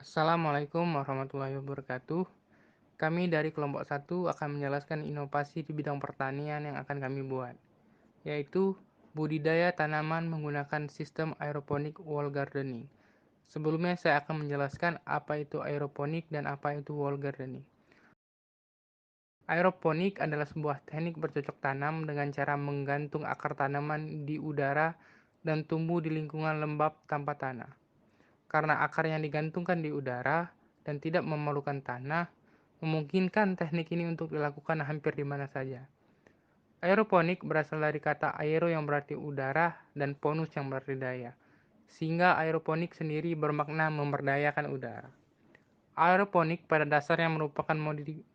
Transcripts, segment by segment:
Assalamualaikum warahmatullahi wabarakatuh. Kami dari kelompok 1 akan menjelaskan inovasi di bidang pertanian yang akan kami buat, yaitu budidaya tanaman menggunakan sistem aeroponik wall gardening. Sebelumnya saya akan menjelaskan apa itu aeroponik dan apa itu wall gardening. Aeroponik adalah sebuah teknik bercocok tanam dengan cara menggantung akar tanaman di udara dan tumbuh di lingkungan lembab tanpa tanah. Karena akar yang digantungkan di udara dan tidak memerlukan tanah, memungkinkan teknik ini untuk dilakukan hampir di mana saja. Aeroponik berasal dari kata aero yang berarti udara dan ponus yang berarti daya, sehingga aeroponik sendiri bermakna memberdayakan udara. Aeroponik pada dasarnya merupakan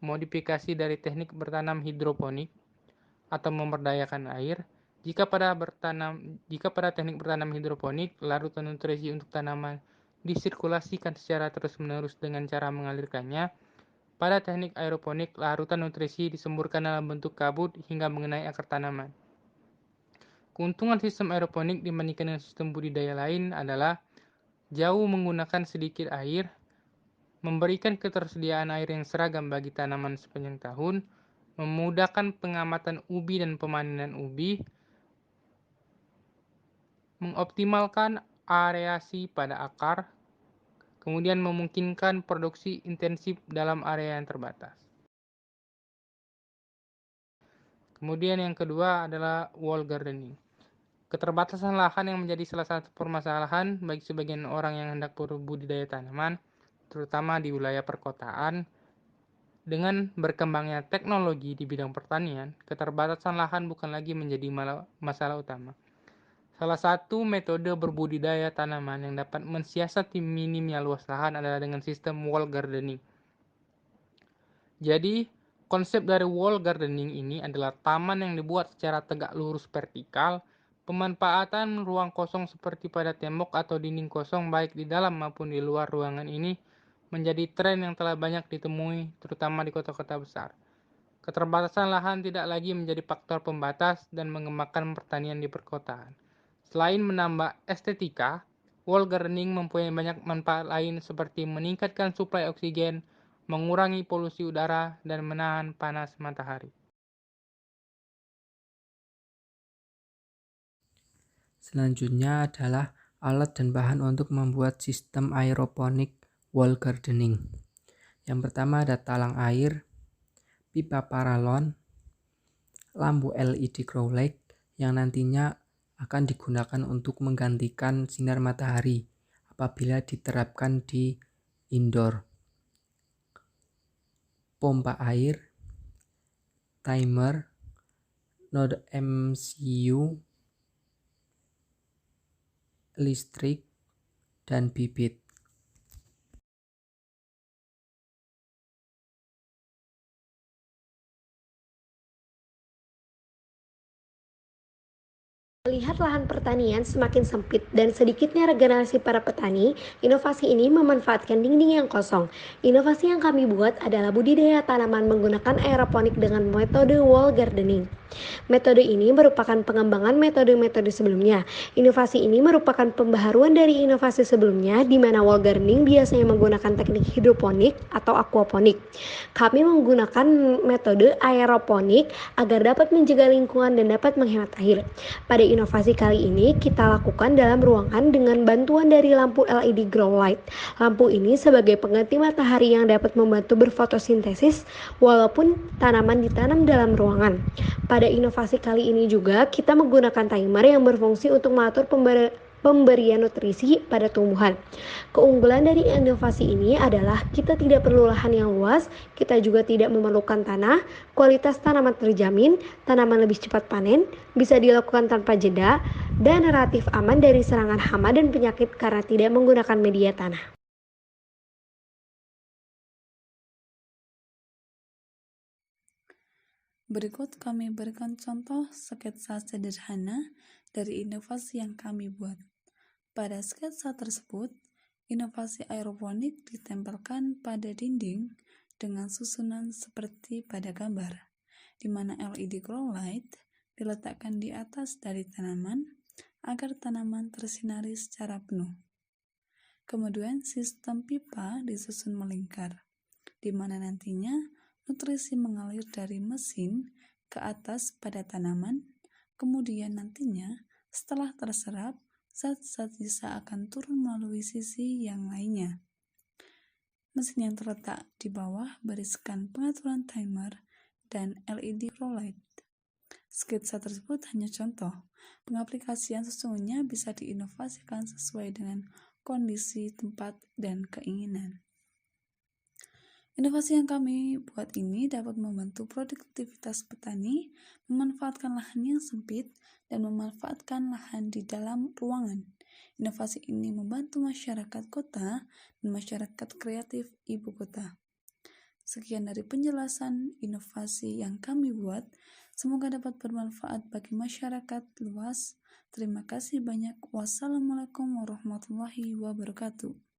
modifikasi dari teknik bertanam hidroponik atau memberdayakan air. Jika pada teknik bertanam hidroponik, larutan nutrisi untuk tanaman disirkulasikan secara terus-menerus dengan cara mengalirkannya. Pada teknik aeroponik, larutan nutrisi disemburkan dalam bentuk kabut hingga mengenai akar tanaman. Keuntungan sistem aeroponik dibandingkan dengan sistem budidaya lain adalah jauh menggunakan sedikit air, memberikan ketersediaan air yang seragam bagi tanaman sepanjang tahun, memudahkan pengamatan ubi dan pemanenan ubi, mengoptimalkan areasi pada akar, kemudian memungkinkan produksi intensif dalam area yang terbatas. Kemudian yang kedua adalah wall gardening. Keterbatasan lahan yang menjadi salah satu permasalahan bagi sebagian orang yang hendak berbudidaya tanaman, terutama di wilayah perkotaan. Dengan berkembangnya teknologi di bidang pertanian, keterbatasan lahan bukan lagi menjadi masalah utama. Salah satu metode berbudidaya tanaman yang dapat mensiasati minimnya luas lahan adalah dengan sistem wall gardening. Jadi, konsep dari wall gardening ini adalah taman yang dibuat secara tegak lurus vertikal. Pemanfaatan ruang kosong seperti pada tembok atau dinding kosong baik di dalam maupun di luar ruangan ini menjadi tren yang telah banyak ditemui terutama di kota-kota besar. Keterbatasan lahan tidak lagi menjadi faktor pembatas dan mengembangkan pertanian di perkotaan. Selain menambah estetika, wall gardening mempunyai banyak manfaat lain seperti meningkatkan suplai oksigen, mengurangi polusi udara, dan menahan panas matahari. Selanjutnya adalah alat dan bahan untuk membuat sistem aeroponik wall gardening. Yang pertama ada talang air, pipa paralon, lampu LED grow light yang nantinya akan digunakan untuk menggantikan sinar matahari apabila diterapkan di indoor. Pompa air, timer, node MCU, listrik, dan bibit. Melihat lahan pertanian semakin sempit dan sedikitnya regenerasi para petani, inovasi ini memanfaatkan dinding yang kosong. Inovasi yang kami buat adalah budidaya tanaman menggunakan aeroponik dengan metode wall gardening. Metode ini merupakan pengembangan metode-metode sebelumnya. Inovasi ini merupakan pembaharuan dari inovasi sebelumnya di mana wall gardening biasanya menggunakan teknik hidroponik atau aquaponik. Kami menggunakan metode aeroponik agar dapat menjaga lingkungan dan dapat menghemat air. Pada inovasi kali ini kita lakukan dalam ruangan dengan bantuan dari lampu LED grow light. Lampu ini sebagai pengganti matahari yang dapat membantu berfotosintesis walaupun tanaman ditanam dalam ruangan. Pada inovasi kali ini juga kita menggunakan timer yang berfungsi untuk mengatur pemberian nutrisi pada tumbuhan. Keunggulan dari inovasi ini adalah kita tidak perlu lahan yang luas, kita juga tidak memerlukan tanah, kualitas tanaman terjamin, tanaman lebih cepat panen, bisa dilakukan tanpa jeda, dan relatif aman dari serangan hama dan penyakit karena tidak menggunakan media tanah. Berikut kami berikan contoh sketsa sederhana dari inovasi yang kami buat. Pada sketsa tersebut, inovasi aeroponik ditempelkan pada dinding dengan susunan seperti pada gambar, di mana LED grow light diletakkan di atas dari tanaman agar tanaman tersinari secara penuh. Kemudian sistem pipa disusun melingkar, di mana nantinya nutrisi mengalir dari mesin ke atas pada tanaman, kemudian nantinya setelah terserap, zat-zat sisa akan turun melalui sisi yang lainnya. Mesin yang terletak di bawah berisikan pengaturan timer dan LED grow light. Sketsa tersebut hanya contoh. Pengaplikasian sesungguhnya bisa diinovasikan sesuai dengan kondisi, tempat, dan keinginan. Inovasi yang kami buat ini dapat membantu produktivitas petani, memanfaatkan lahan yang sempit, dan memanfaatkan lahan di dalam ruangan. Inovasi ini membantu masyarakat kota dan masyarakat kreatif ibu kota. Sekian dari penjelasan inovasi yang kami buat. Semoga dapat bermanfaat bagi masyarakat luas. Terima kasih banyak. Wassalamualaikum warahmatullahi wabarakatuh.